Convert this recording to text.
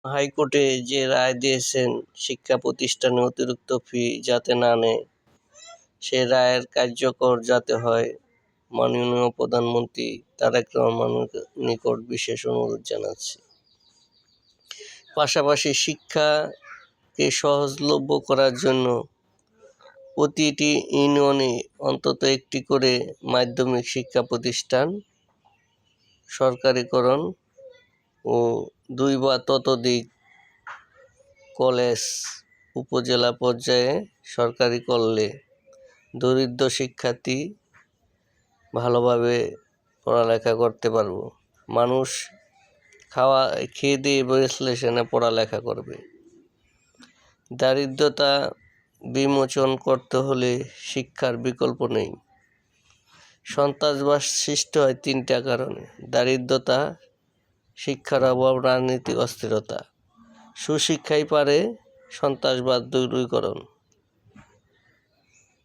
হাইকোর্টে যে রায় দিয়েছেন শিক্ষা প্রতিষ্ঠানে অতিরিক্ত ফি যাতে না নেয়, সে রায়ের কার্যকর যাতে হয়, মাননীয় প্রধানমন্ত্রী তারেক রহমানের নিকট বিশেষ অনুরোধ জানাচ্ছি। পাশাপাশি শিক্ষাকে সহজলভ্য করার জন্য প্রতিটি ইউনিয়নে অন্তত একটি করে মাধ্যমিক শিক্ষা প্রতিষ্ঠান সরকারিকরণ ও 2 বা ততোধিক কলেজ উপজেলা পর্যায়ে সরকারি করলে দরিদ্র শিক্ষার্থী ভালোভাবে পড়ালেখা করতে পারব। মানুষ খেয়ে দিয়ে বসলে সেখানে পড়ালেখা করবে। দারিদ্রতা বিমোচন করতে হলে শিক্ষার বিকল্প নেই। সন্ত্রাসবাদ সৃষ্টি হয় 3টা কারণে: দারিদ্রতা, শিক্ষার অভাব, রাজনৈতিক অস্থিরতা। সুশিক্ষাই পারে সন্ত্রাসবাদ দূরীকরণ।